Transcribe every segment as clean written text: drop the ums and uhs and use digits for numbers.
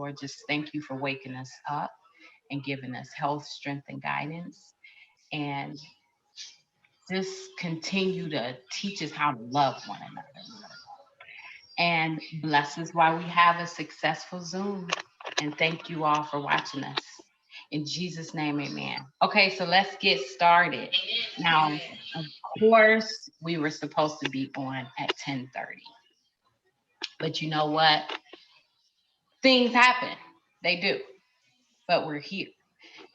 Lord, just thank you for waking us up and giving us health, strength, and guidance. And just continue to teach us how to love one another. And bless us while we have a successful Zoom. And thank you all for watching us. In Jesus' name, amen. Okay, so let's get started. Now, of course, we were supposed to be on at 10:30. But you know what? Things happen. They do. But we're here.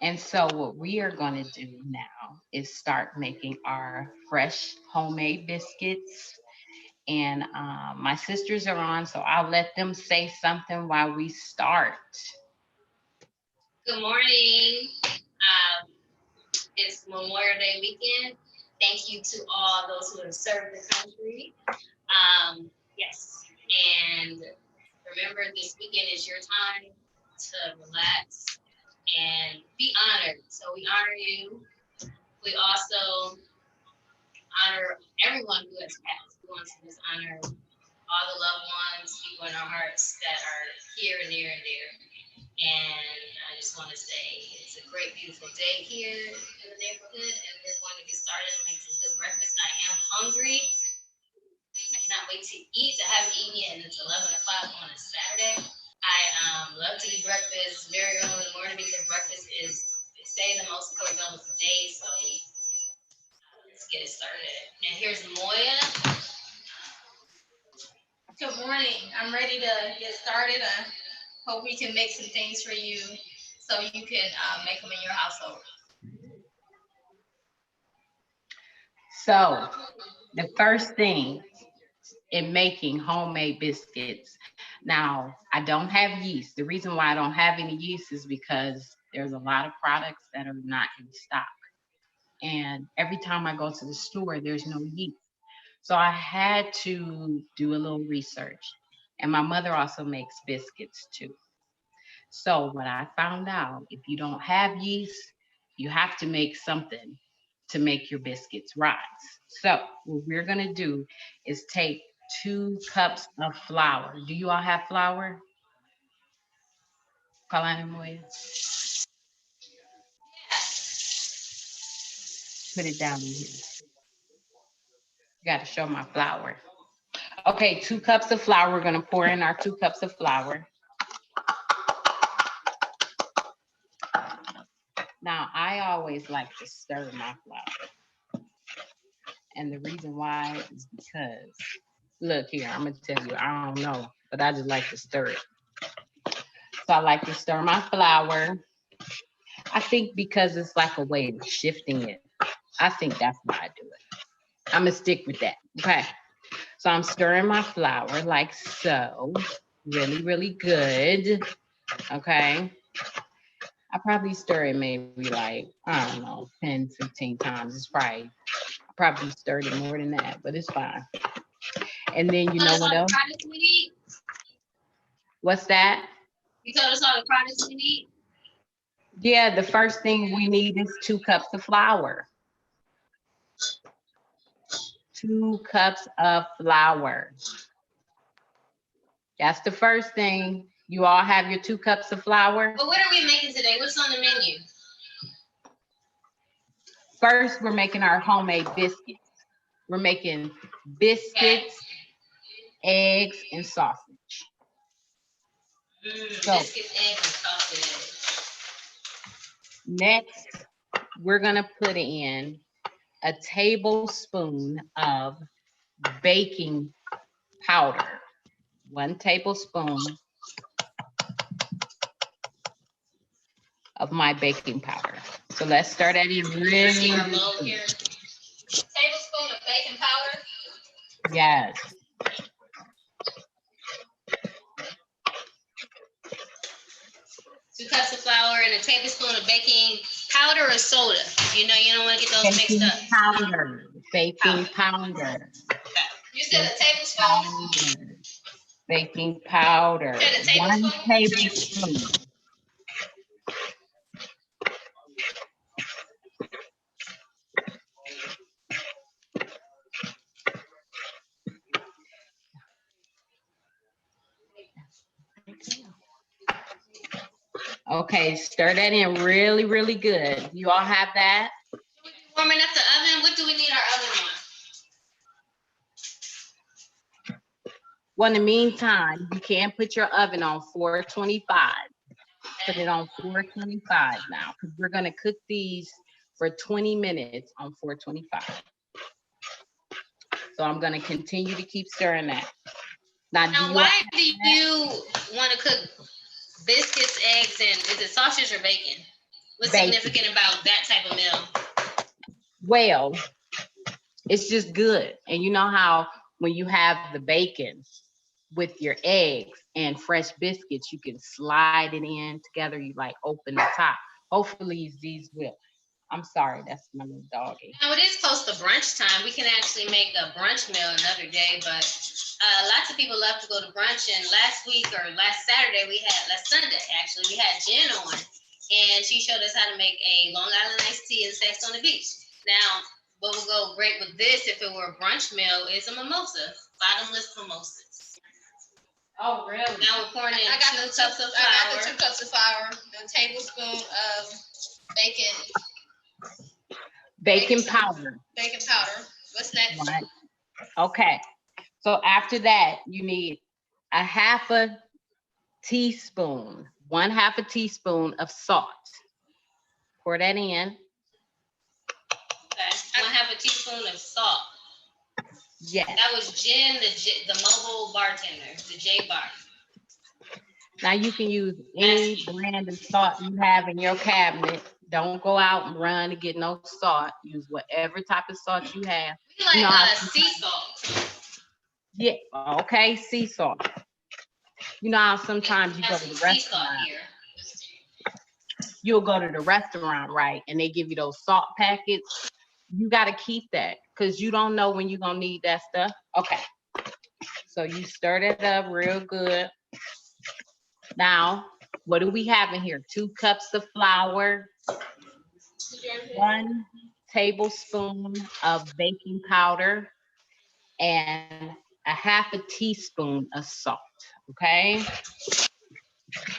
And so what we are going to do now is start making our fresh homemade biscuits. And my sisters are on, so I'll let them say something while we start. Good morning. It's Memorial Day weekend. Thank you to all those who have served the country. Yes, and remember this weekend is your time to relax and be honored. So we honor you. We also honor everyone who has passed. We want to just honor all the loved ones, people in our hearts that are here and there and there. And I just want to say it's a great, beautiful day here in the neighborhood, and we're going to get started and make some good breakfast. I am hungry. I cannot wait to eat. I haven't eaten yet, and it's 11 o'clock on a Saturday. I love to eat breakfast very early in the morning because breakfast is, they say, the most important meal of the day. So let's get it started. And here's Moya. Good morning. I'm ready to get started. I hope we can make some things for you so you can make them in your household. So the first thing in making homemade biscuits. Now, I don't have yeast. The reason why I don't have any yeast is because there's a lot of products that are not in stock. And every time I go to the store, there's no yeast. So I had to do a little research. And my mother also makes biscuits too. So what I found out, if you don't have yeast, you have to make something to make your biscuits rise. So what we're gonna do is take 2 cups of flour. Do you all have flour? Carlina and Moya? Put it down in here. You gotta show my flour. Okay, 2 cups of flour. We're gonna pour in our 2 cups of flour. Now, I always like to stir my flour. And the reason why is because, look here, I'm gonna tell you, I don't know, but I just like to stir it. So I like to stir my flour. I think because it's like a way of shifting it. I think that's why I do it. I'm gonna stick with that. Okay. So I'm stirring my flour like so. Really, really good. Okay. I probably stir it maybe like, I don't know, 10, 15 times. It's probably stirred it more than that, but it's fine. And then you know what else? Products we need. What's that? You told us all the products we need. Yeah, the first thing we need is 2 cups of flour. 2 cups of flour. That's the first thing. You all have your 2 cups of flour. But what are we making today? What's on the menu? First, we're making our homemade biscuits. We're making biscuits, eggs, and sausage. So, Biscuits, eggs, and sausage. next, we're gonna put in a tablespoon of baking powder. 1 tablespoon of my baking powder. So let's start at it really. See our bowl here. Tablespoon of baking powder. Yes. 2 cups of flour and a tablespoon of baking powder or soda. You know, you don't want to get those Baking mixed up. powder. Baking powder. You said a tablespoon? Baking powder. You said a 1 tablespoon? tablespoon. Okay, stir that in really, really good. You all have that? Warming up the oven. What do we need our oven on? Well, in the meantime, you can put your oven on 425. Put it on 425 now, because we're gonna cook these for 20 minutes on 425. So I'm gonna continue to keep stirring that. Now, Now, why do you want to cook biscuits, eggs, and is it sausage or bacon? What's significant about that type of meal? Well, it's just good. And you know how when you have the bacon with your eggs and fresh biscuits, you can slide it in together. You like open the top. Hopefully these will. I'm sorry, that's my little doggy. Now it is close to brunch time. We can actually make a brunch meal another day, but lots of people love to go to brunch. And last Sunday actually, we had Jen on, and she showed us how to make a Long Island iced tea and sex on the beach. Now, what will go great with this if it were a brunch meal is a mimosa, bottomless mimosas. Oh, really? Now we're pouring in 2 cups of flour. I got the 2 cups of flour, the tablespoon of baking powder. Baking powder. What's next? Right. Okay. So after that, you need a half a teaspoon, 1/2 a teaspoon of salt. Pour that in. Okay. 1/2 a teaspoon of salt. Yes. That was Jen, the mobile bartender, the J Bar. Now you can use any brand of salt you have in your cabinet. Don't go out and run to get no salt. Use whatever type of salt you have. We like you know, sea salt. Yeah, okay, sea salt. You know how sometimes you go to the restaurant. You'll go to the restaurant, right? And they give you those salt packets. You got to keep that because you don't know when you're going to need that stuff. Okay. So you stir it up real good. Now, what do we have in here? 2 cups of flour, 1 tablespoon of baking powder, and a 1/2 a teaspoon of salt. Okay.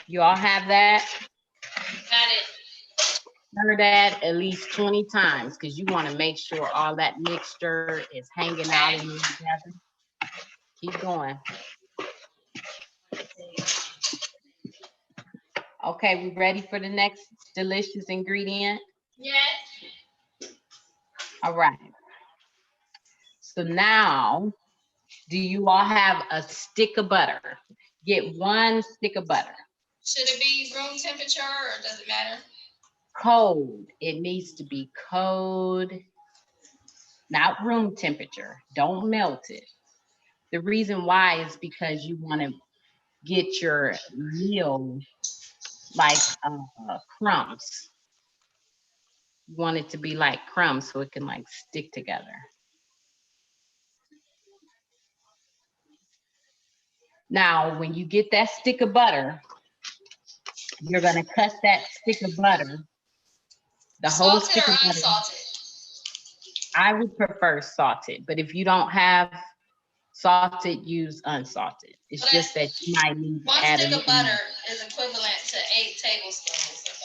You all have that? Got it. Stir that at least 20 times because you want to make sure all that mixture is hanging out in there together. Keep going. Okay, we ready for the next delicious ingredient? Yes. All right. So now, do you all have a stick of butter? Get 1 stick of butter. Should it be room temperature or does it matter? Cold. It needs to be cold, not room temperature. Don't melt it. The reason why is because you want to get your meal like crumbs. You want it to be like crumbs so it can like stick together. Now, when you get that stick of butter, you're gonna cut that stick of butter, the whole salted stick or of butter. Unsalted? I would prefer salted, but if you don't have salted, use unsalted. It's just that you might need to add 1 stick a of butter is equivalent to 8 tablespoons of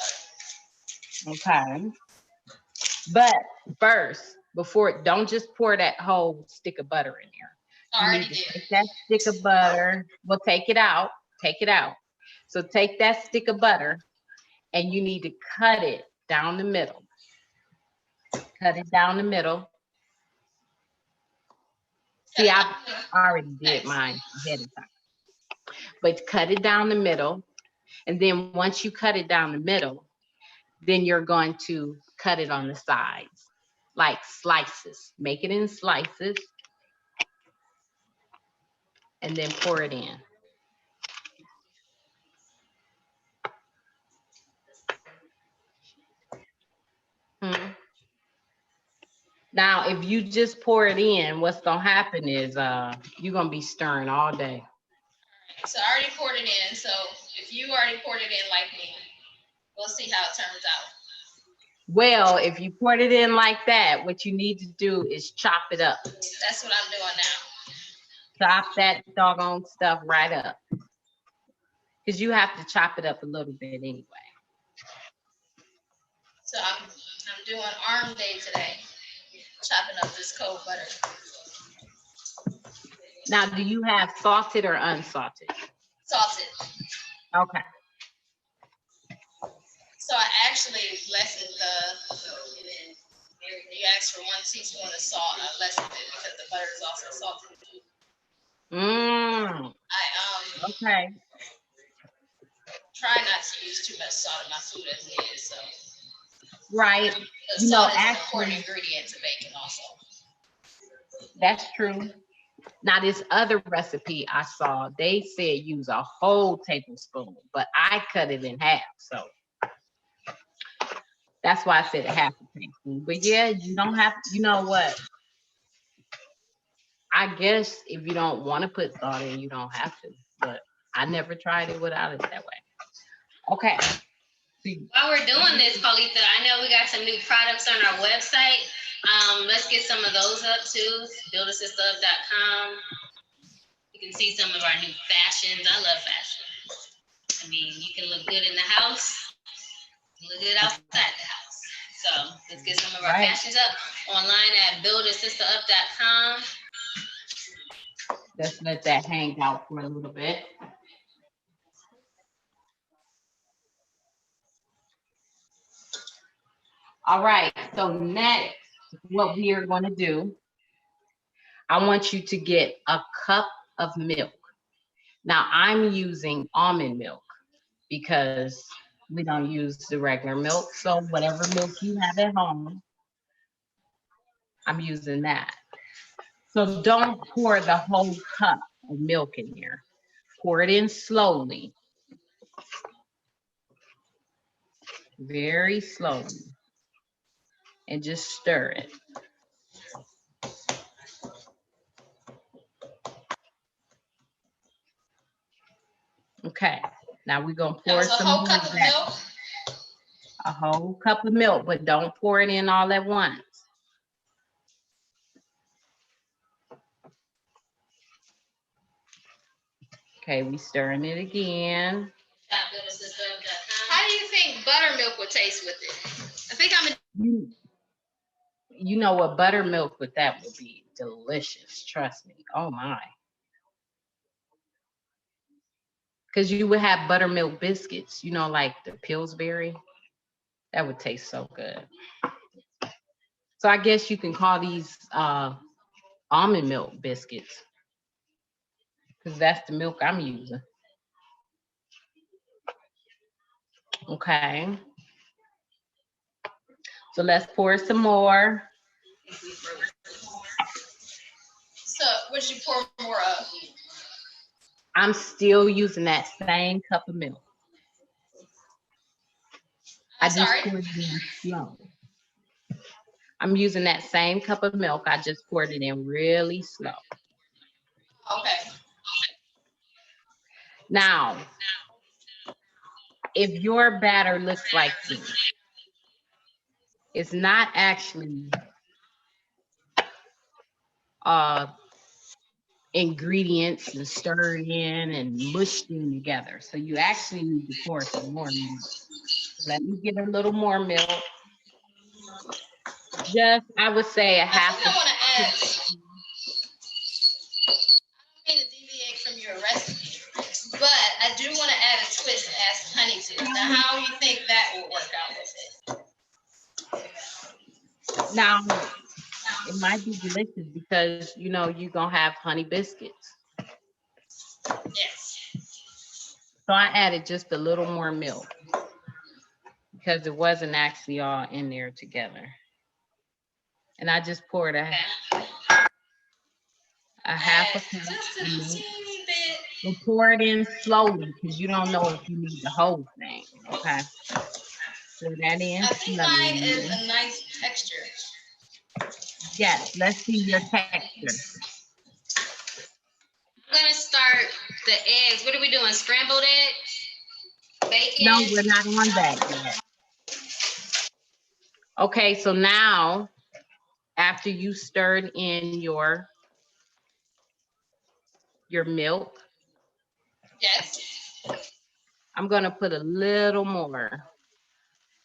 butter. Okay. But first, don't just pour that whole stick of butter in there. You need to take that stick of butter. Well, take it out. Take it out. So take that stick of butter and you need to cut it down the middle. Cut it down the middle. See, I already did mine ahead of time. But cut it down the middle. And then once you cut it down the middle, then you're going to cut it on the sides, like slices. Make it in slices. And then pour it in. Now, if you just pour it in, what's gonna happen is you're gonna be stirring all day. So I already poured it in. So if you already poured it in like me, we'll see how it turns out. Well, if you poured it in like that, what you need to do is chop it up. That's what I'm doing now. Chop that doggone stuff right up. Because you have to chop it up a little bit anyway. So I'm doing arm day today, chopping up this cold butter. Now, do you have salted or unsalted? Salted. Okay. So I actually lessened you asked for 1 teaspoon of salt. I lessened it because the butter is also salted. Okay. Try not to use too much salt in my food as it is. So Right. the salt is an important ingredient to bacon also. That's true. Now, this other recipe I saw, they said use a whole tablespoon, but I cut it in half. So that's why I said a half a tablespoon. But yeah, you don't have, you know what? I guess if you don't want to put salt in, you don't have to. But I never tried it without it that way. Okay. While we're doing this, Paulita, I know we got some new products on our website. Let's get some of those up too. buildasistahUp.com. You can see some of our new fashions. I love fashion. I mean, you can look good in the house, look good outside the house. So let's get some of our fashions up online at buildasistahUp.com. Let's let that hang out for a little bit. All right, so next, what we are going to do, I want you to get a cup of milk. Now, I'm using almond milk because we don't use the regular milk. So whatever milk you have at home, I'm using that. So don't pour the whole cup of milk in here. Pour it in slowly, very slowly, and just stir it. Okay, now we're gonna pour some whole cup of milk. A whole cup of milk, but don't pour it in all at once. Okay, we stirring it again. How do you think buttermilk would taste with it? I think you know what, buttermilk with that would be delicious. Trust me. Oh my. Because you would have buttermilk biscuits, you know, like the Pillsbury. That would taste so good. So I guess you can call these almond milk biscuits, because that's the milk I'm using. Okay. So let's pour some more. So what did you pour more of? I'm still using that same cup of milk. I just poured it in slow. I'm using that same cup of milk. I just poured it in really slow. Okay. Now, if your batter looks like this, it's not actually ingredients and stirred in and mushed in together. So you actually need to pour some more milk. Let me get a little more milk. Just, I would say a half. I want to add. I don't mean to deviate from your recipe, but I do want to add a twist and add some honey to it. Now, how do you think that will work out with it? Now, it might be delicious because, you know, you're going to have honey biscuits. Yes. So I added just a little more milk because it wasn't actually all in there together. And I just poured a half a cup. Just a teeny bit. We'll pour it in slowly because you don't know if you need the whole thing. Okay. Pour that in. I think mine is a nice texture. Yes, let's see your texture. I'm gonna start the eggs. What are we doing? Scrambled eggs? Bacon? No, we're not on that yet. Okay, so now after you stirred in your milk. Yes. I'm gonna put a little more.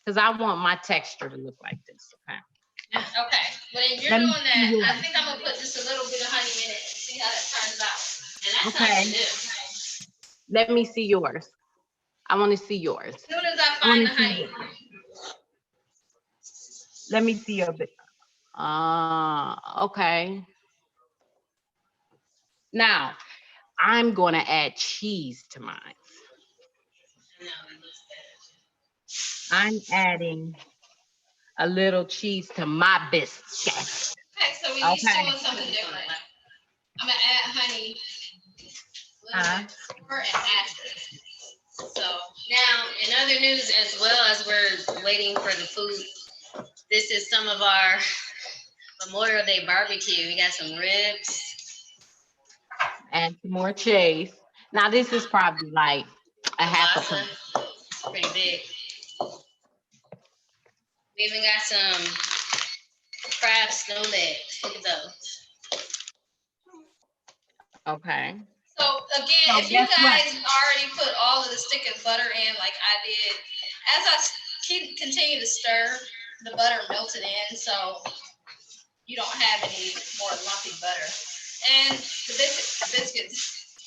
because I want my texture to look like this. Okay. Okay. When you're Let me doing see that, I yours. think I'm gonna put just a little bit of honey in it and see how that turns out. And that's Okay. nice to do. Let me see yours. I want to see yours. As soon as I I want find to the see honey. yours. Let me see your bit. Okay. Now, I'm going to add cheese to mine. No, it looks I'm adding a little cheese to my biscuit. Okay, so we each Okay. doing something different. I'm gonna add honey a little bit before and after. So now, in other news, as well as we're waiting for the food, this is some of our Memorial Day barbecue. We got some ribs. And some more cheese. Now, this is probably like a half a Kielbasa. pound. It's pretty big. We even got some crab snow legs. Look at those. Okay. So again, So if you guess what? guys already put all of the stick of butter in like I did, as I continue to stir, the butter melted in, so you don't have any more lumpy butter. And the biscuit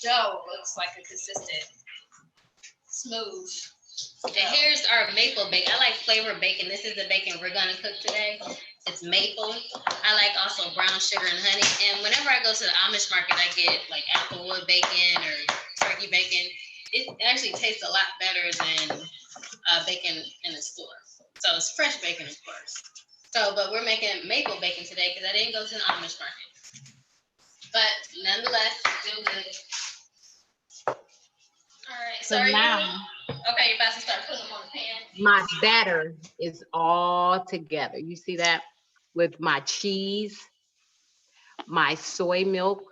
dough looks like a consistent, smooth. And here's our maple bacon. I like flavor bacon. This is the bacon we're gonna cook today. It's maple. I like also brown sugar and honey. And whenever I go to the Amish market, I get like applewood bacon or turkey bacon. It actually tastes a lot better than bacon in the store. So it's fresh bacon, of course. So, but we're making maple bacon today because I didn't go to the Amish market. But nonetheless, still good. All right, So are you now, okay, you're about to start putting them on the pan. my batter is all together. You see that? With my cheese, my soy milk,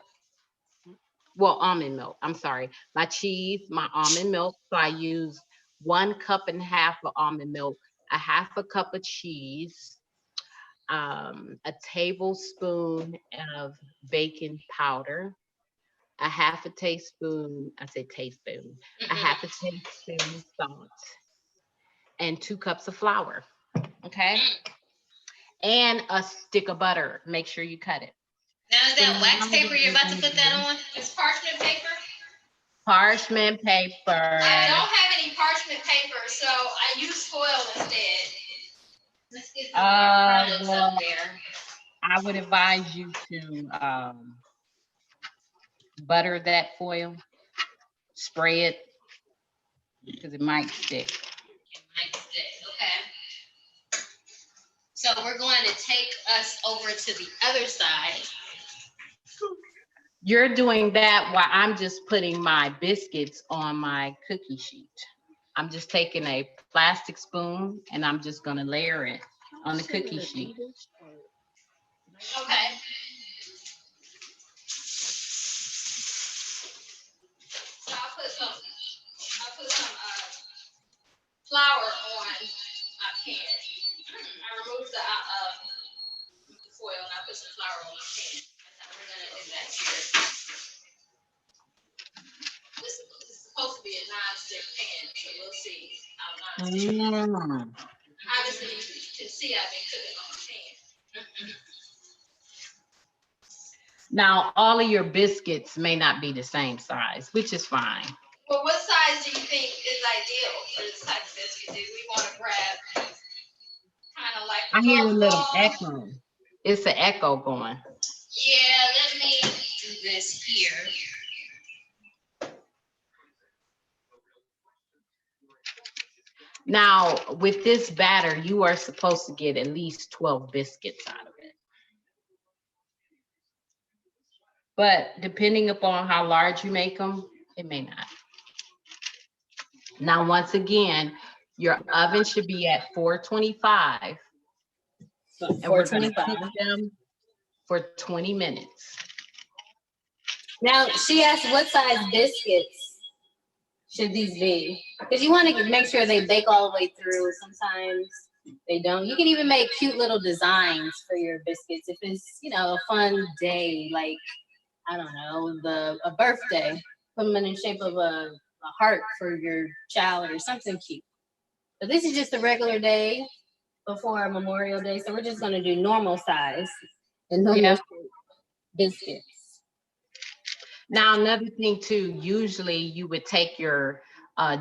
well, almond milk. I'm sorry. My cheese, my almond milk. So I use 1.5 cups of almond milk, a half a cup of cheese, a tablespoon of baking powder, a half a teaspoon, I say teaspoon, a half a teaspoon salt, and 2 cups of flour. Okay. And a stick of butter. Make sure you cut it. Now is So that wax now paper what you're we're about to gonna put that do- on? It's parchment paper. Parchment paper. I don't have any parchment paper, so I use foil instead. Let's get some of our products Well, up there. I would advise you to butter that foil, spray it, because it might stick. It might stick. Okay. So we're going to take us over to the other side. You're doing that while I'm just putting my biscuits on my cookie sheet. I'm just taking a plastic spoon and I'm just gonna layer it on the cookie sheet. Okay. So I'll put some flour on my pan. I removed the foil and I put some flour on my pan. That's how we're gonna do that here. This is supposed to be a non-stick pan, so we'll see how non-stick. Obviously, you can see I've been cooking on the pan. Now, all of your biscuits may not be the same size, which is fine. Well, what size do you think is ideal for this type of biscuit? Do we want to grab kind of like I hear a little buffalo? echo. It's an echo going. Yeah, let me do this here. Now, with this batter, you are supposed to get at least 12 biscuits out of it. But depending upon how large you make them, it may not. Now, once again, your oven should be at 425. And we're going to cook them for 20 minutes. Now, she asked what size biscuits should these be? Because you want to make sure they bake all the way through. Sometimes they don't. You can even make cute little designs for your biscuits. If it's, you know, a fun day, like, I don't know, a birthday, put them in the shape of a heart for your child or something cute. But this is just a regular day before Memorial Day, so we're just gonna do normal size and normal Yeah. biscuits. Now, another thing too, usually you would take your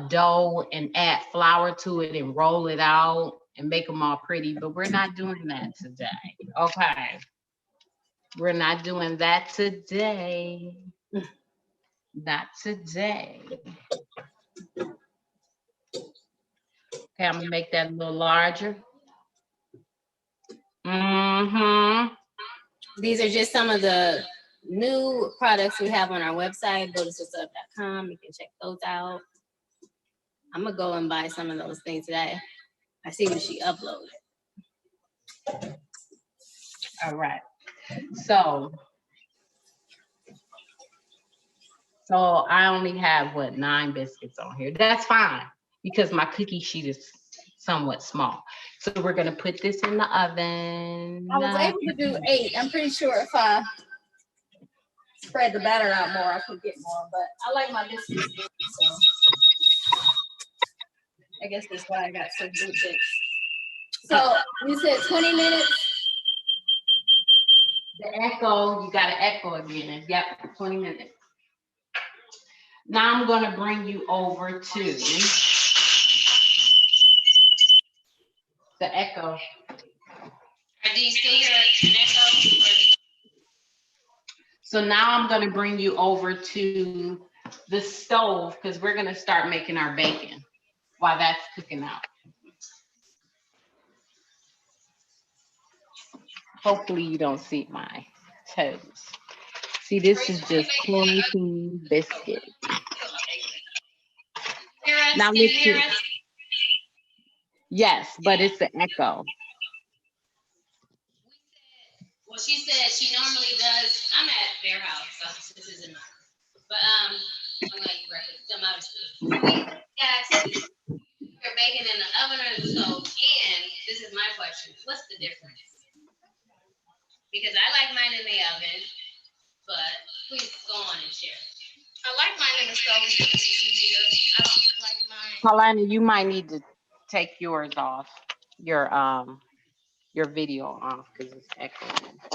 dough and add flour to it and roll it out and make them all pretty, but we're not doing that today. Okay. We're not doing that today. Not today. Okay, I'm gonna make that a little larger. Mm-hmm. These are just some of the new products we have on our website. Go to sistah.com. You can check those out. I'm gonna go and buy some of those things today. I see what she uploaded. All right. So I only have what 9 biscuits on here. That's fine because my cookie sheet is somewhat small. So we're gonna put this in the oven. I was able to do 8. I'm pretty sure if I spread the batter out more, I could get more. But I like my biscuits big, so I guess that's why I got so big bits. So you said 20 minutes. The echo, you got to echo again. Yep, 20 minutes. Now I'm going to bring you over to the echo. Do you still hear an echo? So now I'm going to bring you over to the stove because we're going to start making our bacon while that's cooking out. Hopefully you don't see my toes. See, this is just quarantine biscuit. Now listen. Yes, but it's the echo. Well, she said she normally does. I'm at their house, so this isn't mine. But I'm gonna come out of school. Yes, you're baking in the oven or the stove. And this is my question: what's the difference? Because I like mine in the oven, but please go on and share. I like mine in the stove because it's easier. I don't like mine. Paulina, you might need to take yours off, your video off because it's echoing. I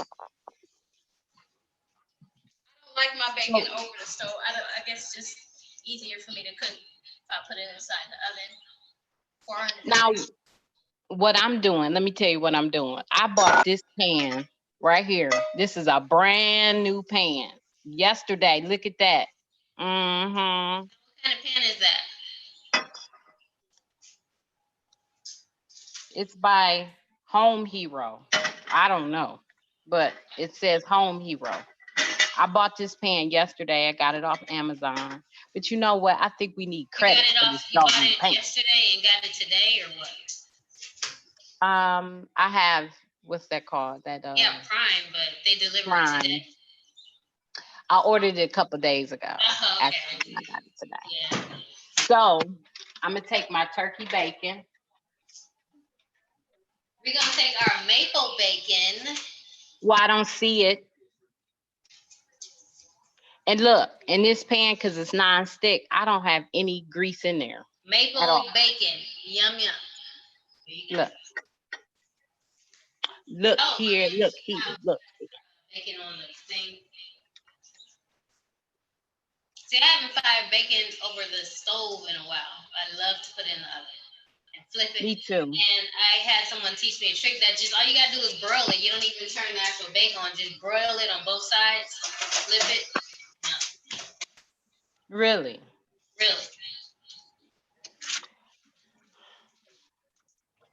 don't like my bacon over the stove. I guess it's just easier for me to cook if I put it inside the oven. Now, what I'm doing, let me tell you what I'm doing. I bought this pan right here. This is a brand new pan. Yesterday, look at that. Mm-hmm. What kind of pan is that? It's by Home Hero. I don't know, but it says Home Hero. I bought this pan yesterday. I got it off Amazon. But you know what? I think we need credit for this you bought it pan. yesterday and got it today, or what? I have, what's that called? That yeah, Prime, but they delivered Prime. it today. I ordered it a couple days ago. Okay. Actually, I got it today. Yeah. So I'm gonna take my turkey bacon. We're gonna take our maple bacon. Well, I don't see it. And look, in this pan, because it's non-stick, I don't have any grease in there. Maple bacon. Yum yum. Look. Look here, look here, look. Bacon on the thing. See, I haven't fried bacon over the stove in a while. I love to put it in the oven and flip it. Me too. And I had someone teach me a trick that just all you gotta do is broil it. You don't even turn the actual bacon on. Just broil it on both sides. Flip it. No. Really? Really.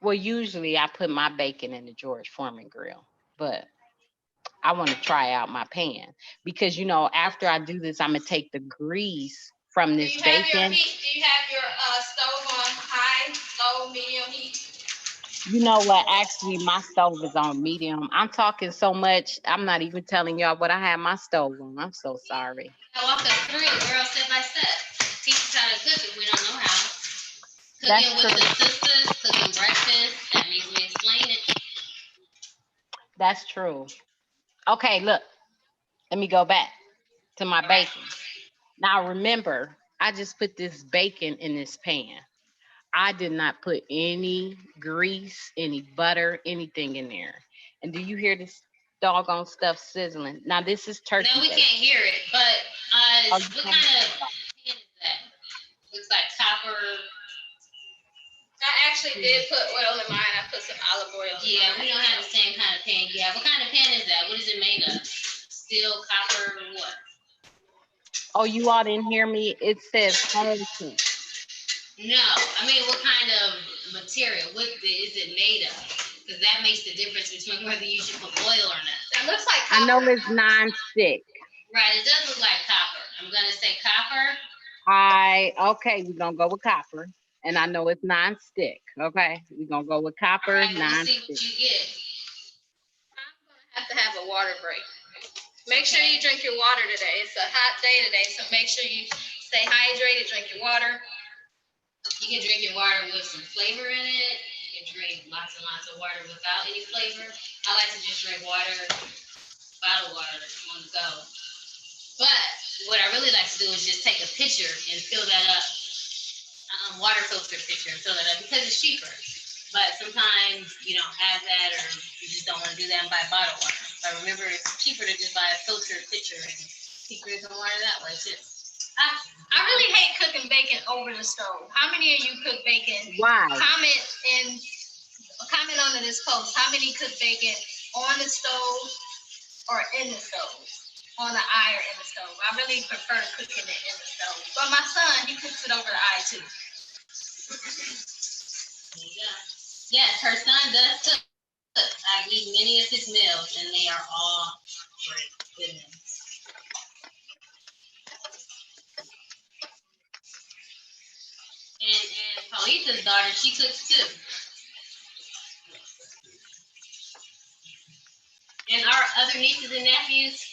Well, usually I put my bacon in the George Foreman grill, but I want to try out my pan because, you know, after I do this, I'm going to take the grease from this bacon. Do you have your stove on high, low, medium heat? You know what? Actually, my stove is on medium. I'm talking so much. I'm not even telling y'all what I have my stove on. I'm so sorry. I walk us through, girl, step by step. Teach us how to cook if we don't know how. That's Cooking with true. the sisters, cooking breakfast. That means we explain it. That's true. Okay, look. Let me go back to my bacon. Now, remember, I just put this bacon in this pan. I did not put any grease, any butter, anything in there. And do you hear this doggone stuff sizzling? Now this is turkey No, we bacon. can't hear it, but Oh, you what can't kind hear of it? pan is that? Looks like copper. I actually did put oil in mine. I put some olive oil in Yeah, mine. we don't have the same kind of pan. Yeah, what kind of pan is that? What is it made of? Steel, copper, what? Oh, you all didn't hear me? It says home cooked. No, I mean, what kind of material? Is it made of? Because that makes the difference between whether you should put oil or not. It looks like I know copper. it's non-stick. Right, it does look like copper. I'm gonna say copper. Okay, we're gonna go with copper. And I know it's non-stick. Okay, we're gonna go with All copper, right, let's see what non-stick. you get. I'm gonna have a water break. Make sure you drink your water today. It's a hot day today, so make sure you stay hydrated, drink your water. You can drink your water with some flavor in it. You can drink lots and lots of water without any flavor. I like to just drink water, bottled water on the go. But what I really like to do is just take a picture and fill that up, water filter picture and fill that up because it's cheaper. But sometimes you don't have that or you just don't want to do that and buy bottled water. But remember, it's cheaper to just buy a filtered pitcher and keep drinking water that way too. I really hate cooking bacon over the stove. How many of you cook bacon? Why? Comment under this post. How many cook bacon on the stove or in the stove? On the eye or in the stove? I really prefer cooking it in the stove. But my son, he cooks it over the eye too. There you go. Yes, her son does cook. I've eaten many of his meals, and they are all great. Goodness. And Paulita's daughter, she cooks too. And our other nieces and nephews,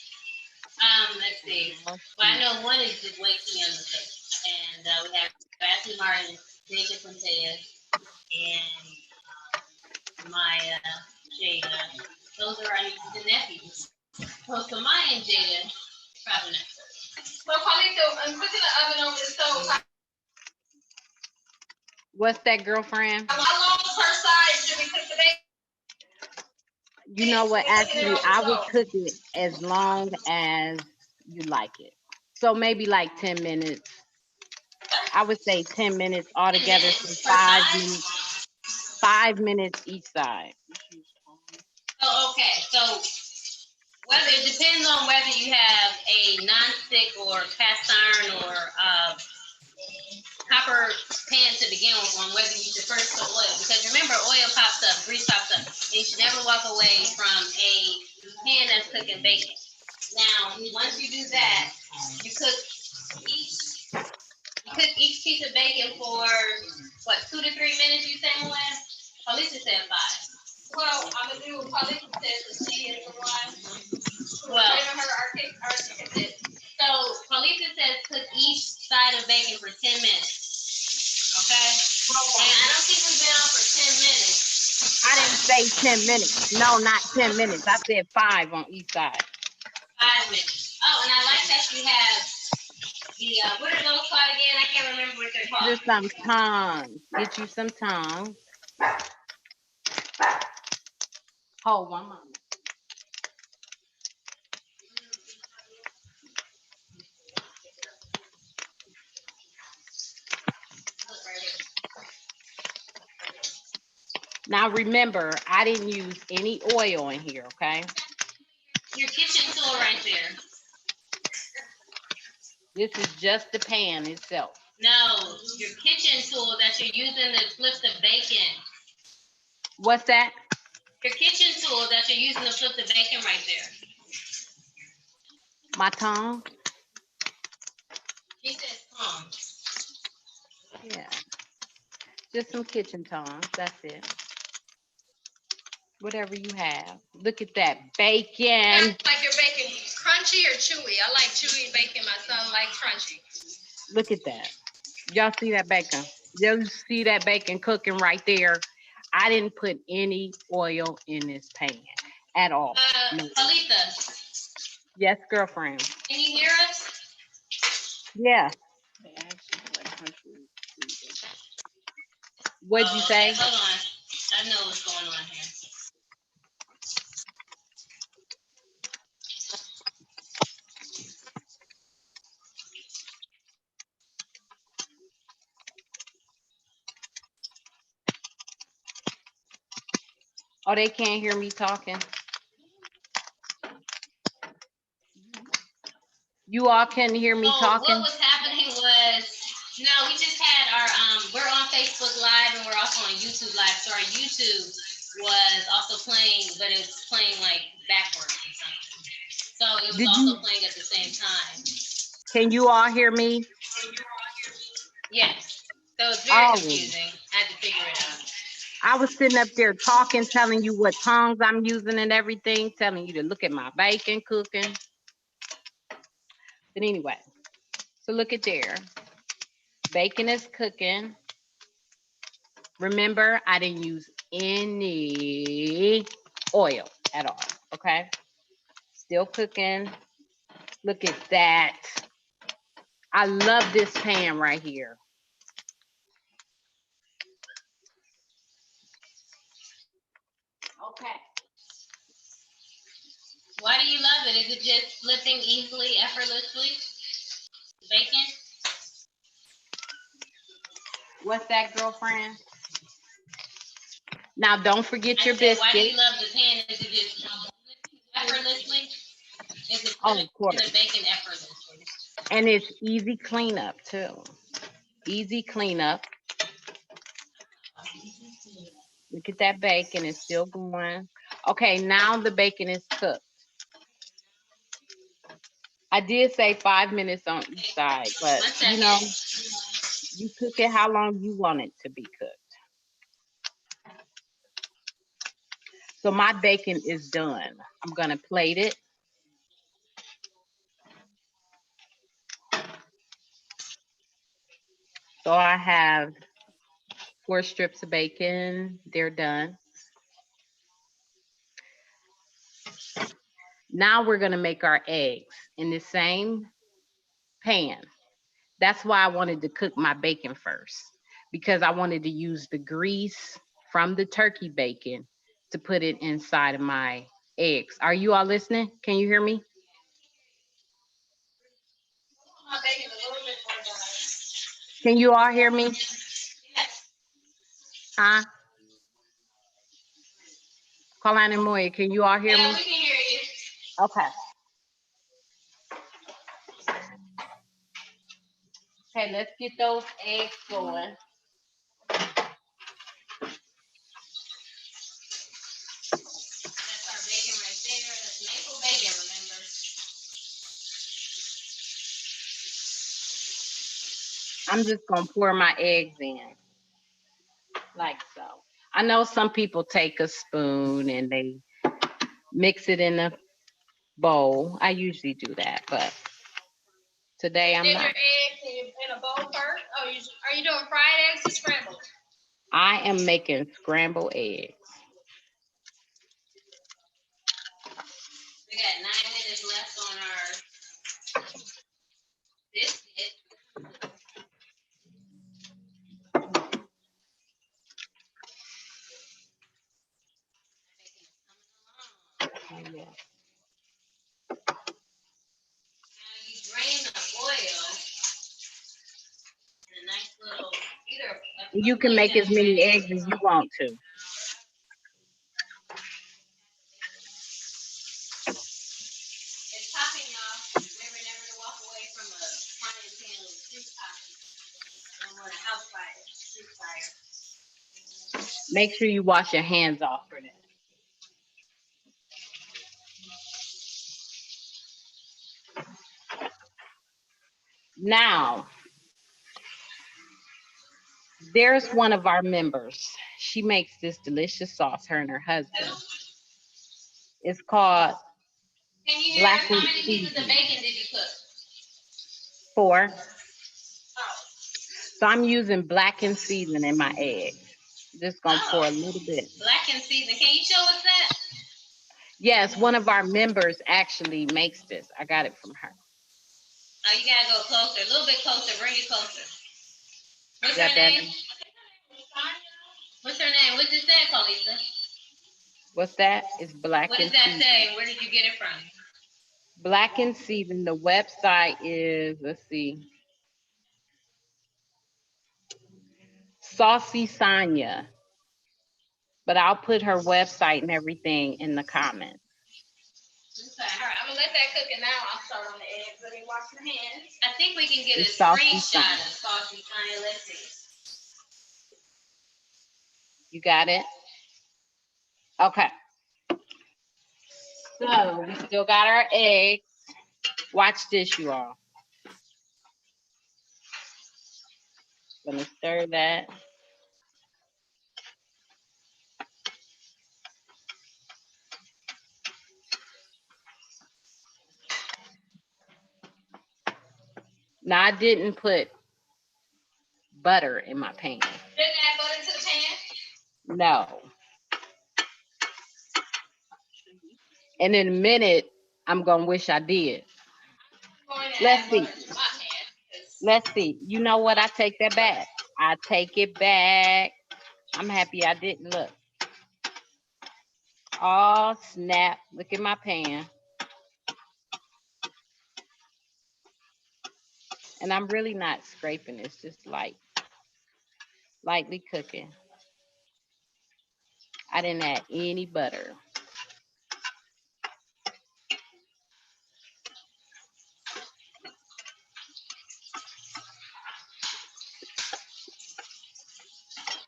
let's see. Well, I know one is just way too young to cook. And we have Ashley Martin, Jacob Fontaine, and Maya, Jada. Those are our nieces and nephews. So Maya and Jada, probably not. So Paulita, I'm cooking the oven over the stove. What's that, girlfriend? How long per side should we cook the bacon? You know what? Actually, I would cook it as long as you like it. So maybe like 10 minutes. I would say 10 minutes altogether. So 5 minutes. 5 minutes each side. Oh, okay. So whether it depends on whether you have a non-stick or cast iron or copper pan to begin with, on whether you should first put oil. Because remember, oil pops up, grease pops up. And you should never walk away from a pan that's cooking bacon. Now, once you do that, you cook each piece of bacon for what, 2 to 3 minutes? You say, Moan? Paulista said 5. Well, I'm gonna do what Paulita says, and she is the one Well, giving her our tip. So Paulita says cook each side of bacon for 10 minutes. Okay? And I don't think we've been on for 10 minutes. I didn't say 10 minutes. No, not 10 minutes. I said 5 on each side. 5 minutes. Oh, and I like that you have the, what are those called again? I can't remember what they're called. Just some tongs. Get you some tongs. Hold one moment. Now remember, I didn't use any oil in here, okay? Your kitchen tool right there. This is just the pan itself. No, your kitchen tool that you're using to flip the bacon. What's that? Your kitchen tool that you're using to flip the bacon right there. My tongs? He says tongs. Yeah. Just some kitchen tongs. That's it. Whatever you have. Look at that bacon. Like your bacon crunchy or chewy? I like chewy bacon. My son likes crunchy. Look at that. Y'all see that bacon? Y'all see that bacon cooking right there? I didn't put any oil in this pan at all. No. Alita. Yes, girlfriend. Can you hear us? Yeah. What'd you say? Hold on. I know what's going on here. Oh, they can't hear me talking. You all couldn't hear me So talking? what was happening was, no, we just had our, we're on Facebook Live and we're also on YouTube Live. So our YouTube was also playing, but it was playing like backwards or something. So it was also playing at the same time. Can you all hear me? Yes. So it's very confusing. I had to figure it out. I was sitting up there talking, telling you what tongues I'm using and everything, telling you to look at my bacon cooking. But anyway, so look at there. Bacon is cooking. Remember, I didn't use any oil at all, okay? Still cooking. Look at that. I love this pan right here. Okay. Why do you love it? Is it just flipping easily, effortlessly? Bacon? What's that, girlfriend? Now, don't forget your said, why do biscuit. you love the pan? Is it just effortlessly? Is it Oh, flipping of course. the bacon effortlessly? And it's easy cleanup, too. Easy cleanup. Look at that bacon. It's still going. Okay, now the bacon is cooked. I did say 5 minutes on each side, but you know, you cook it how long you want it to be cooked. So my bacon is done. I'm going to plate it. So I have 4 strips of bacon. They're done. Now we're going to make our eggs in the same pan. That's why I wanted to cook my bacon first, because I wanted to use the grease from the turkey bacon to put it inside of my eggs. Are you all listening? Can you hear me? Can you all hear me? Huh? Colleen and Moya, can you all hear me? Yeah, we can hear you. Okay. Okay, let's get those eggs going. That's our bacon right there. That's maple bacon, remember? I'm just gonna pour my eggs in like so. I know some people take a spoon and they mix it in a bowl. I usually do that, but today I'm Dip not. your eggs in a bowl first. Oh, are you doing fried eggs or scrambled? I am making scrambled eggs. We got 9 minutes left on our biscuit. Yeah. Now you drain the oil in a nice little, either a You can plate make as that's many ready. eggs as you want to. It's popping, y'all. Remember never to walk away from a frying pan with soup popping. I don't want a house fire, soup fire. Make sure you wash your hands off for that. Now, there's one of our members. She makes this delicious sauce, her and her husband. It's called Can you hear us? Black How and many pieces of Season. bacon did you cook? 4. So I'm using blackened season in my eggs. Just gonna pour a little bit. Blackened season. Can you show us that? Yes, one of our members actually makes this. I got it from her. Oh, you gotta go closer, a little bit closer. Bring it closer. What's Is that her better? name? Lisa? What's that? It's black What and does that seasoned. say? Where did you get it from? Black and seasoned. The website is, let's see, Saucy Sonya. But I'll put her website and everything in the comments. Okay, all right. I'm gonna let that cook, and now I'll start on the eggs. Let me wash my hands. I think we can get a It's Saucy screenshot Sonya. of Saucy Sonya. Let's see. You got it? Okay. So we still got our eggs. Watch this, you all. Gonna stir that. Now I didn't put butter in my pan. Didn't add butter to the pan. No. And in a minute, I'm gonna wish I did. Let's see. Let's see. You know what? I take that back. I take it back. I'm happy I didn't look. Oh, snap. Look at my pan. And I'm really not scraping. It's just lightly cooking. I didn't add any butter.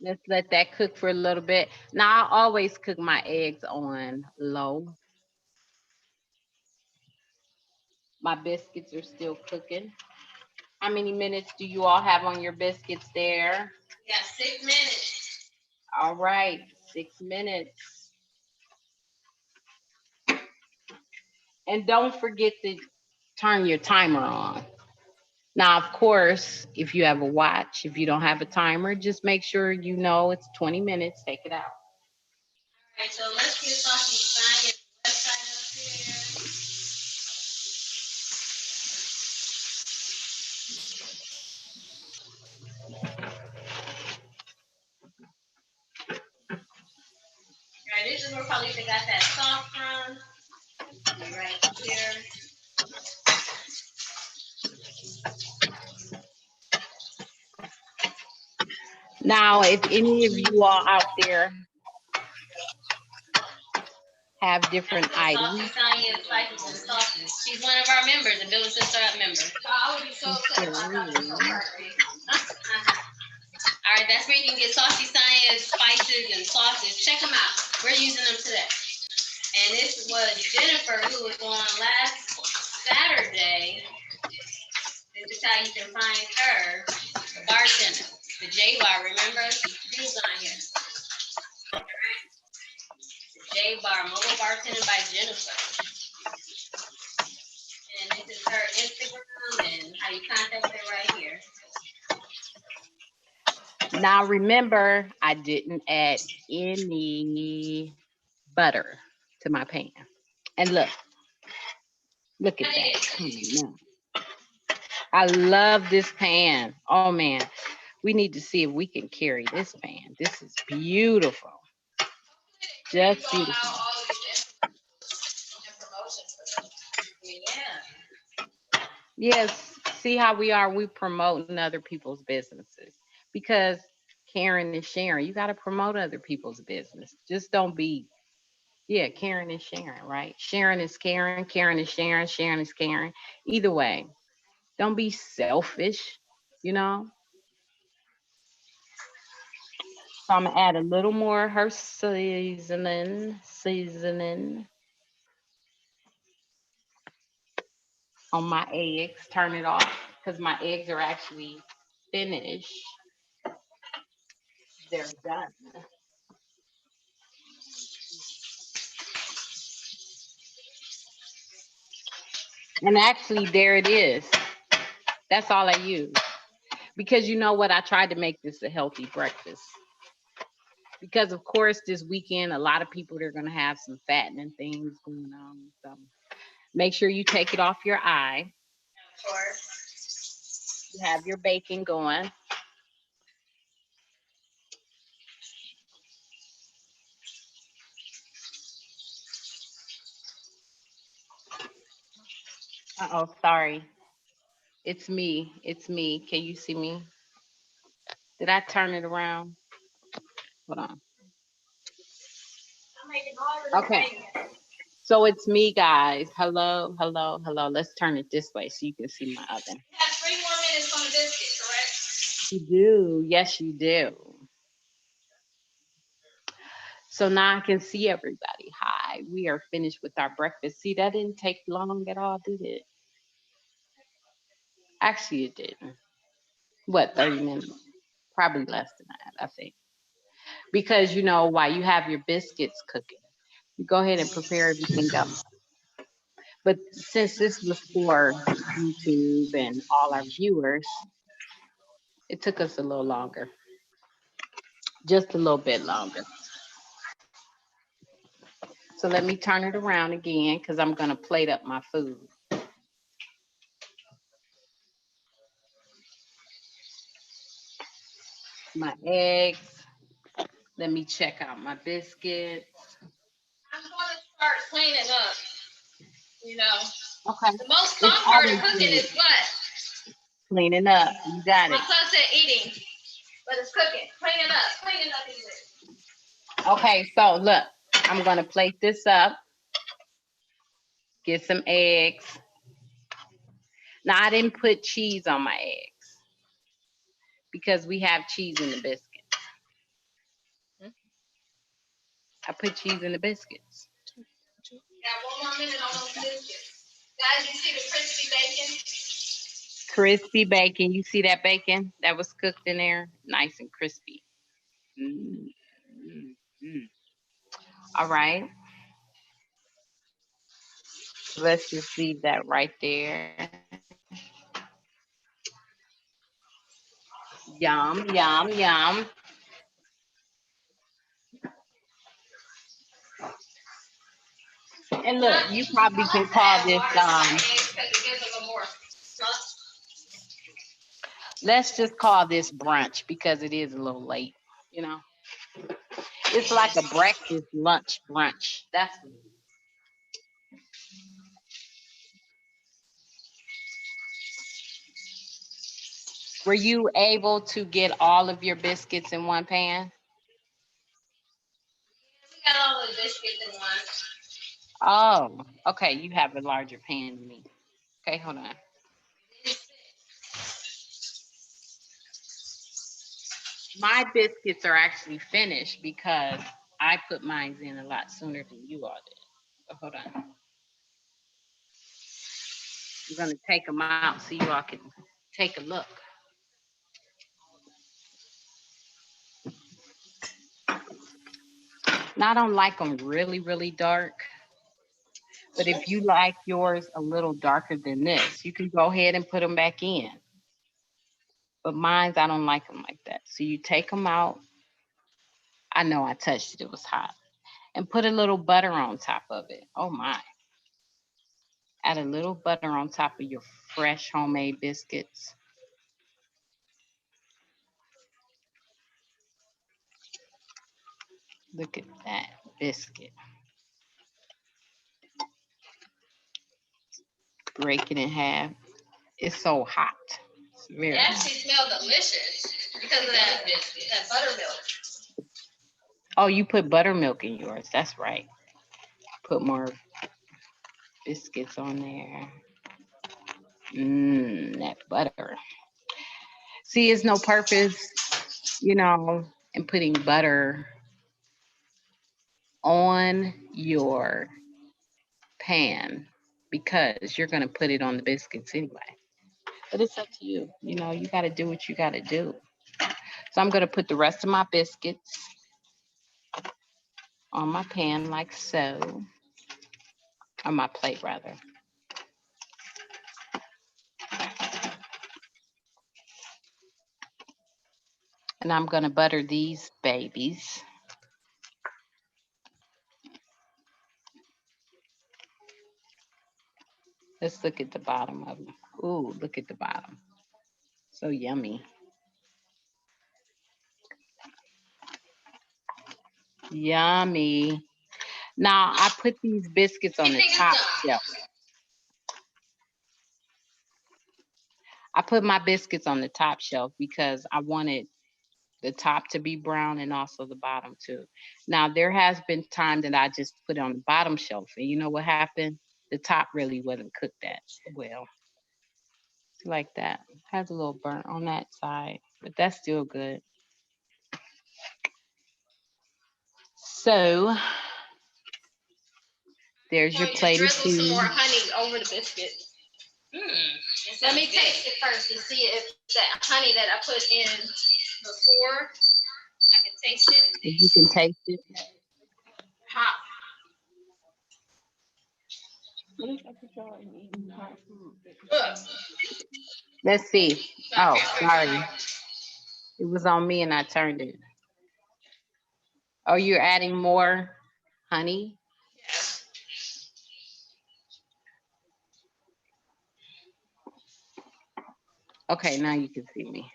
Let's let that cook for a little bit. Now, I always cook my eggs on low. My biscuits are still cooking. How many minutes do you all have on your biscuits there? Yeah, 6 minutes. All right, 6 minutes. And don't forget to turn your timer on. Now, of course, if you have a watch, if you don't have a timer, just make sure you know it's 20 minutes. Take it out. All right, so let's get Saucy Sonya's website up here. All right, this is where probably they got that sauce from. Right here. Now, if any of you all out there have different Saucy items, Sonya Spices and Sauces. She's one of our members, a Build a Sister Up member. I would be so upset if I thought it was so perfect. All right, that's where you can get Saucy Sonya's spices and sauces. Check them out. We're using them today. And this was Jennifer, who was on last Saturday. This is how you can find her, the bartender, the J Bar. Remember, she was on here. All right. The J Bar, mobile bartending by Jennifer. And this is her Instagram and how you contact her right here. now remember, I didn't add any butter to my pan. And look at that. Come on now. I love this pan. Oh man, we need to see if we can carry this pan. This is beautiful. Just beautiful. Yeah. Yes, see how we are. We promoting other people's businesses because caring is sharing. You got to promote other people's business. Just don't be, yeah, caring is sharing, right? Sharing is caring, caring is sharing, sharing is caring. Either way, don't be selfish, you know? So I'm gonna add a little more of her seasoning on my eggs. Turn it off because my eggs are actually finished. They're done. And actually, there it is. That's all I use. Because you know what? I tried to make this a healthy breakfast. Because, of course, this weekend, a lot of people are going to have some fattening things going on. So make sure you take it off your eye. Of course. You have your bacon going. Uh-oh, sorry. It's me. It's me. Can you see me? Did I turn it around? Hold on. I'm making all of this Okay. bacon. So it's me, guys. Hello, hello, hello. Let's turn it this way so you can see my oven. We have 3 more minutes on the biscuit, correct? You do. Yes, you do. So now I can see everybody. Hi. We are finished with our breakfast. See, that didn't take long at all, did it? Actually, it didn't. What, 30 minutes? Probably less than that, I think. Because you know, while you have your biscuits cooking, you go ahead and prepare everything else. But since this was for YouTube and all our viewers, it took us a little longer, just a little bit longer. So let me turn it around again because I'm going to plate up my food. My eggs. Let me check out my biscuits. I'm going to start cleaning up. You know, Okay. the most It's fun part of always cooking good. is what? Cleaning up. You got My it. son said eating, but it's cooking. Cleaning up is it. Okay. So look, I'm going to plate this up. Get some eggs. Now, I didn't put cheese on my eggs because we have cheese in the biscuits. I put cheese in the biscuits. Got 1 more minute on those biscuits. Guys, you see the crispy bacon? Crispy bacon. You see that bacon that was cooked in there? Nice and crispy. Mm, mm, mm. All right. Let's just leave that right there. Yum, yum, yum. And look, you I probably like can to call add this, water to my eggs because it gives them a more crust. let's just call this brunch because it is a little late. You know, it's like a breakfast, lunch, brunch. That's what it is. Were you able to get all of your biscuits in one pan? We got all the biscuits in one. Oh, okay. You have a larger pan than me. Okay, hold on. My biscuits are actually finished because I put mine in a lot sooner than you all did. So hold on. I'm gonna take them out so you all can take a look. Now I don't like them really, really dark, but if you like yours a little darker than this, you can go ahead and put them back in. But mine's, I don't like them like that. So you take them out. I know I touched it, it was hot. And put a little butter on top of it. Oh my. Add a little butter on top of your fresh homemade biscuits. Look at that biscuit. Break it in half. It's so hot. It's very It hot. actually smells delicious because of that buttermilk. Oh, you put buttermilk in yours. That's right. Put more biscuits on there. Mmm, that butter. See, it's no purpose, in putting butter on your pan because you're going to put it on the biscuits anyway. But it's up to you. You got to do what you got to do. So I'm going to put the rest of my biscuits on my pan like so, on my plate rather. And I'm going to butter these babies. Let's look at the bottom of them. Ooh, look at the bottom. So yummy. Yummy. Now I put these biscuits on the Everything is top done. shelf. I put my biscuits on the top shelf because I wanted the top to be brown and also the bottom too. Now there has been time that I just put it on the bottom shelf, and you know what happened? The top really wasn't cooked that well. Like that. Has a little burnt on that side, but that's still good. So there's I'm your going to plate of drizzle some more food. honey over the biscuit. Let me taste it first and see if that honey that I put in before, I can taste it. If you can taste it. Hot. Ugh. Let's see. I Oh, can't taste it sorry. now. It was on me and I turned it. Oh, you're adding more honey? Yes. Okay, now you can see me.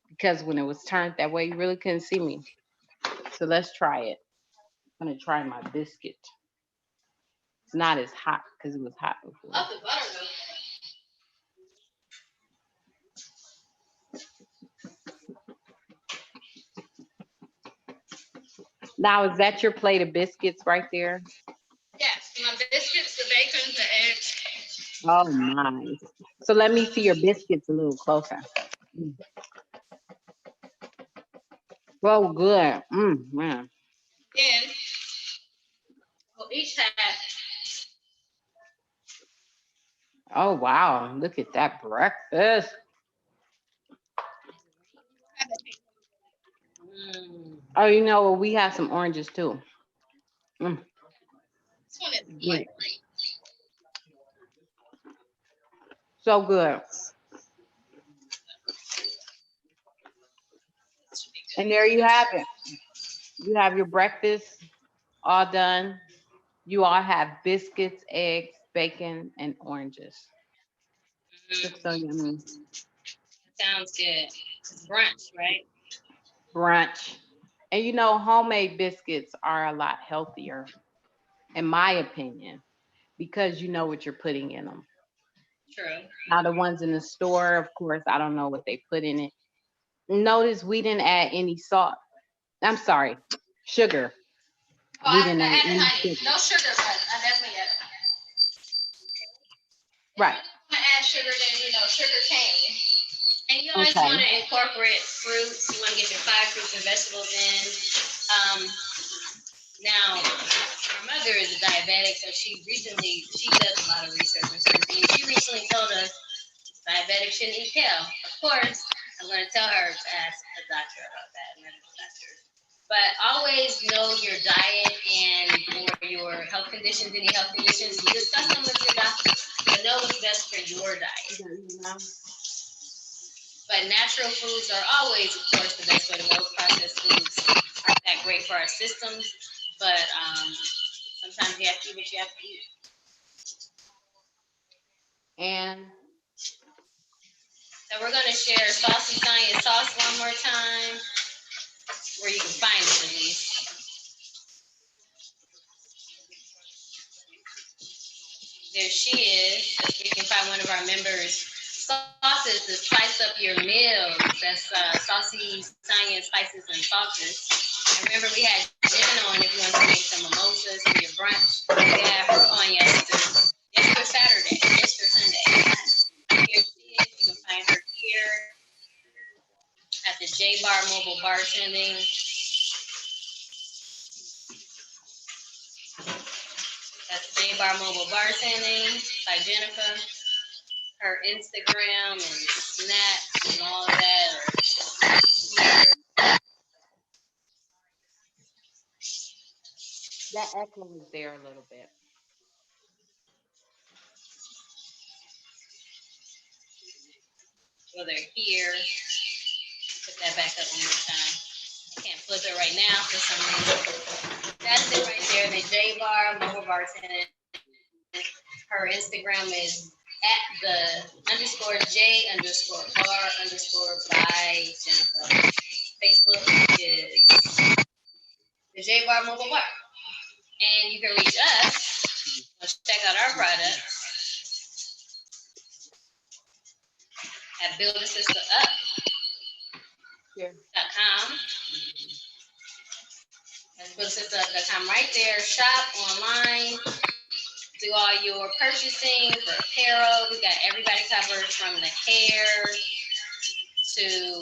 Because when it was turned that way, you really couldn't see me. So let's try it. I'm gonna try my biscuit. It's not as hot because it was hot before. Love the butter though. Now, is that your plate of biscuits right there? Yes, my biscuits, the bacon, the eggs. Oh, nice. So let me see your biscuits a little closer. Mm. Oh, good. Man. Then we'll each have Oh, wow. Look at that breakfast. Mm. Oh, you know what? We have some oranges too. Mm, this one is good. like So good. this should be And good. there you have it. You have your breakfast all done. You all have biscuits, eggs, bacon, and oranges. Looks so yummy. Sounds good. It's brunch, right? Brunch. And you know, homemade biscuits are a lot healthier, in my opinion, because you know what you're putting in them. True. Now, the ones in the store, of course, I don't know what they put in it. Notice we didn't add any salt. I'm sorry, sugar. Oh, We I didn't add added any honey. sugar. No sugar, but I definitely added honey. If Right. you want to add sugar, then sugar cane. And you always Okay. want to incorporate fruits. You want to get your 5 fruits and vegetables in. Now, our mother is a diabetic, so she does a lot of research on certain things. She recently told us diabetics shouldn't eat kale. Of course, I'm going to tell her to ask a doctor about that, a medical doctor. But always know your diet and or your health conditions, any health conditions. Discuss them with your doctor. But know what's best for your diet. But natural foods are always, of course, the best way to go. Processed foods aren't that great for our systems, but sometimes you have to eat what you have to eat. And So we're going to share Saucy Science Sauce one more time, where you can find it at least. There she is. That's where you can find one of our members' sauces to spice up your meals. That's Saucy Science Spices and Sauces. And remember, we had Jen on if you want to make some mimosas for your brunch. We had her on yesterday Saturday, yesterday Sunday. Here she is. You can find her here at the J Bar Mobile Bartending. That's J Bar Mobile Bartending by Jennifer. Her Instagram and Snap and all of that are here. that echo was there a little bit. So they're here. Put that back up one more time. I can't flip it right now for some reason. That's it right there. The J Bar Mobile Bartending. Her Instagram is at the _J_bar_by Jennifer. Facebook is the J Bar Mobile Bar. And you can reach us. Let's check out our products. at buildasistahUp.com. Yeah. That's buildasistahUp.com right there. Shop online. Do all your purchasing for apparel. We got everybody covered from the hair to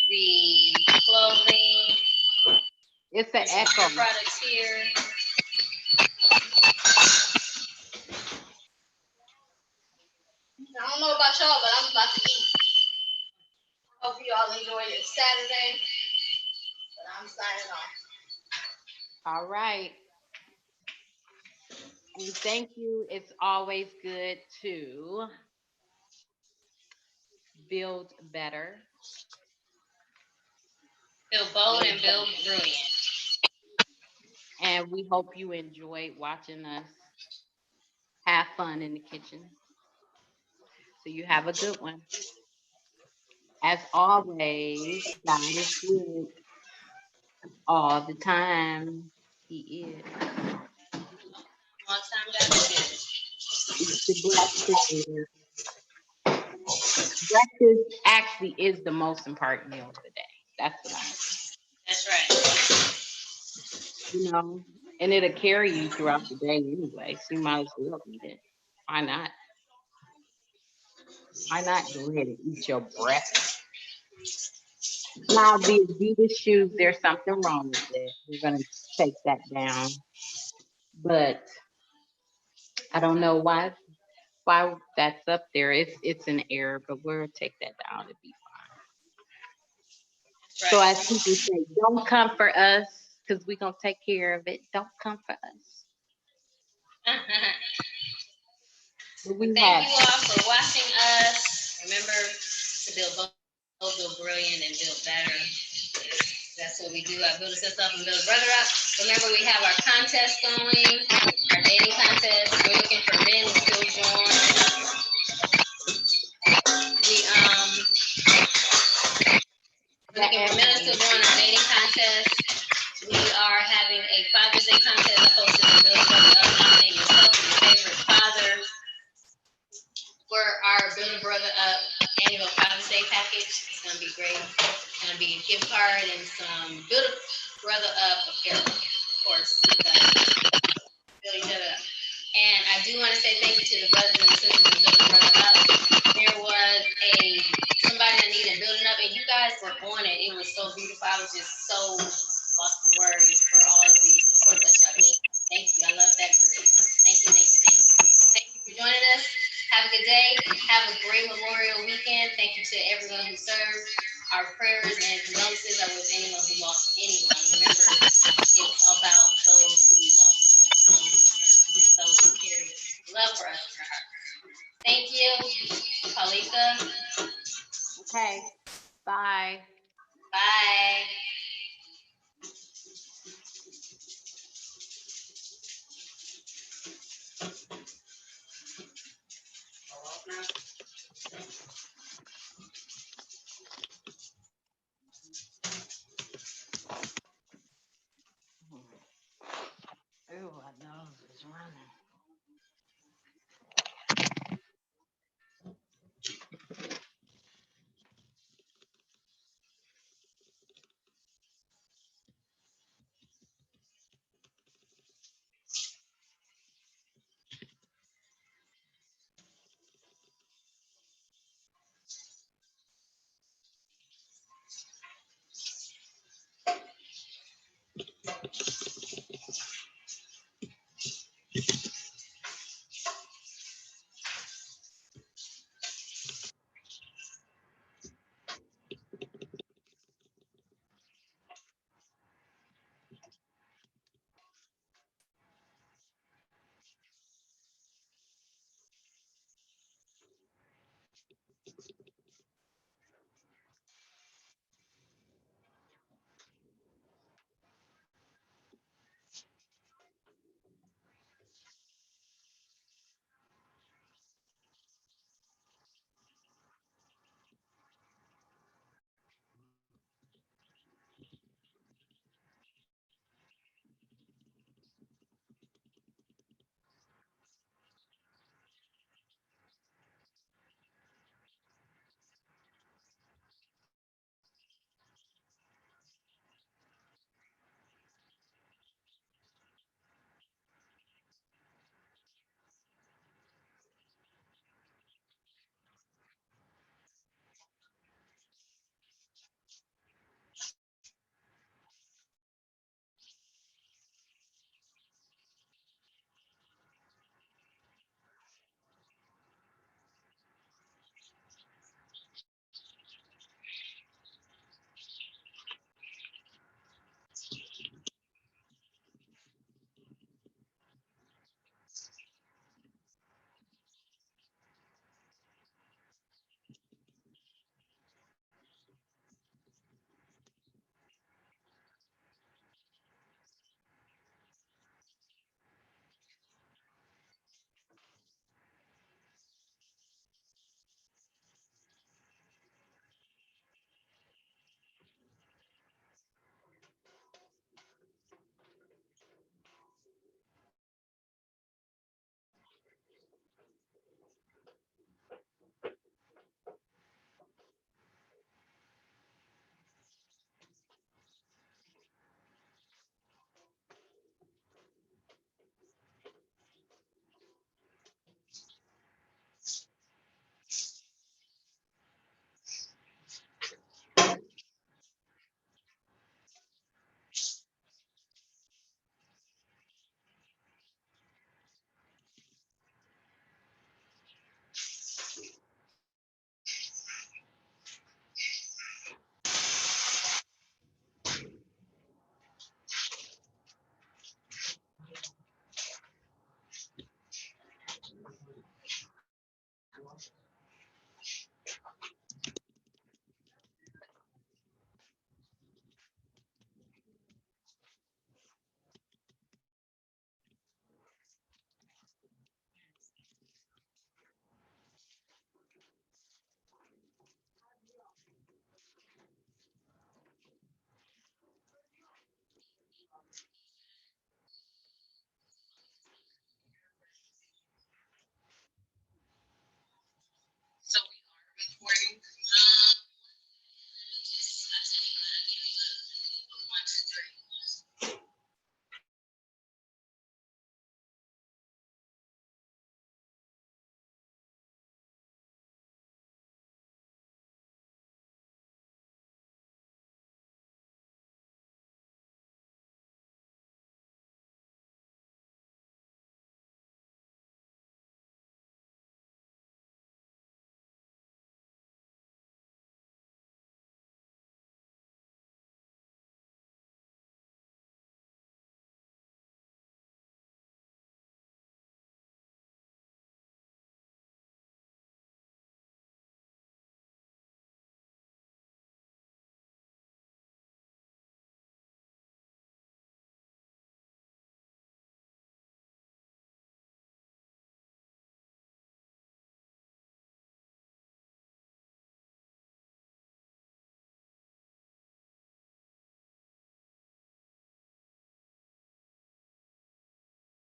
the clothing. It's an echo. Products here. I don't know about y'all, but I'm about to eat. Hope you all enjoy your Saturday. But I'm signing off. All right. And thank you. It's always good to build better. Build bold and build brilliant. And we hope you enjoyed watching us have fun in the kitchen. So you have a good one. As always, God is good all the time. He is. All time God is good. It's the breakfast. Breakfast actually is the most important meal of the day. That's what I That's right. you know, and it'll carry you throughout the day anyway. So you might as well eat it. Why not? Why not go ahead and eat your breakfast? Now the Adidas shoes, there's something wrong with it. We're gonna take that down. But I don't know why that's up there. It's an error, but we'll take that down. It'll be fine. That's So right. as people say, don't come for us because we're gonna take care of it. Don't come for us. But we Thank have you all for watching us. Remember to build bold, build brilliant, and build better. That's what we do. I build us up and build a brother up. Remember, we have our contest going, our dating contest. We're looking for men to still join. We're looking for men to still join our dating contest. We are having a Father's Day contest. I posted on Build Brother Up. Nominate yourself and your favorite father for our Build a Brother Up annual Father's Day package. It's going to be great. It's going to be a gift card and some Build a Brother Up apparel, of course. Build each other up. And I do want to say thank you to the brothers and the sisters in Build a Brother Up. There was somebody that needed building up, and you guys were on it. It was so beautiful. I was just so lost for words for all of the support that y'all gave. Thank you. I love that group. Thank you, thank you, thank you. Thank you for joining us. Have a good day. Have a great Memorial weekend. Thank you to everyone who served. Our prayers and condolences are with anyone who lost anyone. Remember, it's about those who we lost. Those who carry love for us in their heart. Thank you, Palika. okay. Bye. Bye. Oh, my nose is running.